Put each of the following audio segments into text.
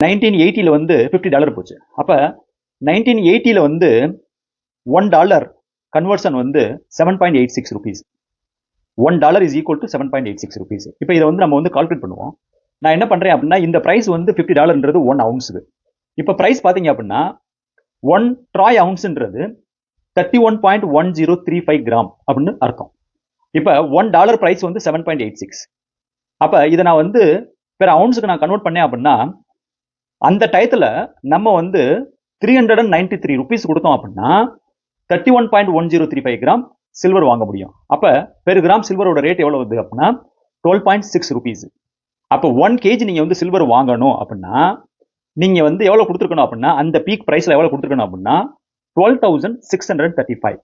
1980 வந்து $50 போச்சு. அப்ப 1980 வந்து $1 கன்வர்ஷன் வந்து 7.86 rupees. $1 is equal to 7.86 rupees. இப்போ இதை வந்து நம்ம வந்து கால்குலேட் பண்ணுவோம். நான் என்ன பண்றேன் அப்படின்னா இந்த பிரைஸ் வந்து $50ன்றது 1 ounce. இப்போ பிரைஸ் பாத்தீங்க அப்படின்னா 1 troy ounceன்றது 31.1035 கிராம் அப்படின்னு அர்த்தம். இப்போ $1 பிரைஸ் வந்து 7.86. அப்ப இதை நான் வந்து பெர் அவுன்ஸுக்கு நான் கன்வெர்ட் பண்ணேன் அப்படின்னா அந்த டயத்துல நம்ம வந்து 393 rupees கொடுத்தோம் அப்படின்னா 31.1035 கிராம் சில்வர் வாங்க முடியும். அப்ப பெர் கிராம் சில்வரோட ரேட் எவ்வளவு வருது அப்படின்னா 12.6 rupees. அப்போ 1 kg நீங்க வந்து சில்வர் வாங்கணும் அப்படின்னா நீங்க வந்து எவ்வளவு கொடுத்துருக்கணும் அப்படின்னா அந்த பீக் பிரைஸ்ல எவ்வளவு கொடுத்துருக்கணும் அப்படின்னா 12,635.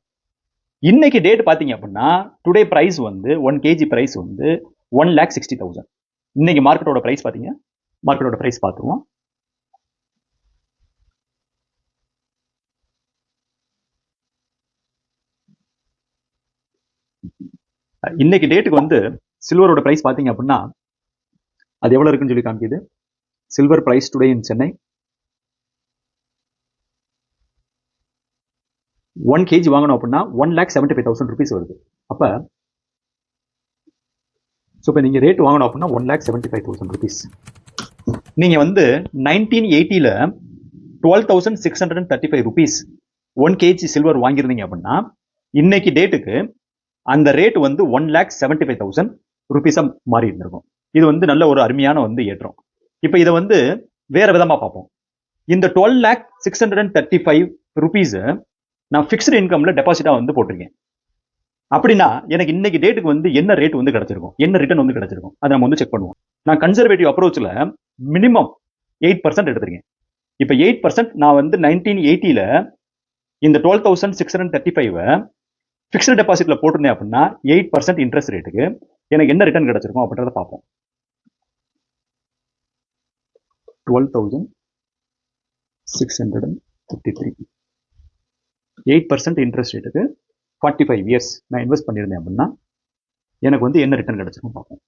இன்னைக்கு டேட் பாத்தீங்க அப்படின்னா டுடே பிரைஸ் வந்து 1 kg பிரைஸ் வந்து 1,60,000. இன்னைக்கு மார்க்கெட்டோட பிரைஸ் பாத்தீங்க, மார்க்கெட்டோட பிரைஸ் பார்த்துருவோம். இன்னைக்கு டேட்டுக்கு வந்து சில்வரோட பிரைஸ் பாத்தீங்க அப்படின்னா அது எவ்வளவு இருக்குன்னு சொல்லி காமிக்குது. Silver price today in Chennai 1 kg வாங்கணும் அப்படின்னா 1,75,000 rupees வருது. அப்ப இப்போ நீங்க ரேட் வாங்கணும் அப்படின்னா 1,75,000 rupees. நீங்க வந்து 1980ல 12,635 rupees 1 kg சில்வர் வாங்கியிருந்தீங்க அப்படின்னா இன்னைக்கு டேட்டுக்கு அந்த ரேட் வந்து 1,75,000 rupees மாறி இருந்திருக்கும். இது வந்து நல்ல ஒரு அருமையான வந்து ஏற்றம். இப்போ இதை வந்து வேற விதமா பார்ப்போம். இந்த 12,635 rupees நான் ஃபிக்ஸ்டு இன்கம்ல டெபாசிட்டா வந்து போட்டிருக்கேன். அப்படின்னா எனக்கு இன்னைக்கு டேட்டுக்கு வந்து என்ன ரேட் வந்து கிடைச்சிருக்கும், என்ன ரிட்டர்ன் வந்து கிடைச்சிருக்கும், அதை நம்ம வந்து செக் பண்ணுவோம். நான் கன்சர்வேட்டிவ் அப்ரோச்ல மினிமம் 8% எடுத்திருக்கேன். இப்போ 8% நான் வந்து 1980ல இந்த 12,635 ஃபிக்ஸ்டு டெபாசிட்ல போட்டிருந்தேன் அப்படின்னா 8% இன்ட்ரெஸ்ட் ரேட்டுக்கு எனக்கு என்ன ரிட்டர்ன் கிடைச்சிருக்கும் அப்படின்றத பார்ப்போம். 12,633 8% இன்ட்ரெஸ்ட் ரேட்டுக்கு 45 இயர்ஸ் நான் இன்வெஸ்ட் பண்ணியிருந்தேன் அப்படின்னா எனக்கு வந்து என்ன ரிட்டர்ன் கிடைச்சிருக்கும் பார்ப்போம்.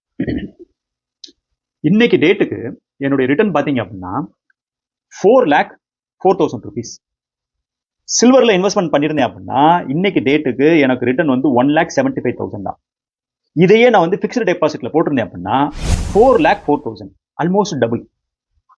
இன்னைக்கு டேட்டுக்கு என்னுடைய ரிட்டர்ன் பார்த்தீங்க அப்படின்னா 4,04,000 rupees. சில்வர்ல இன்வெஸ்ட்மெண்ட் பண்ணியிருந்தேன் அப்படின்னா இன்னைக்கு டேட்டுக்கு எனக்கு ரிட்டர்ன் வந்து 1,75,000 தான். இதையே நான் வந்து ஃபிக்ஸ்டு டெபாசிட்ல போட்டிருந்தேன் அப்படின்னா 4,04,000, ஆல்மோஸ்ட் டபுள்.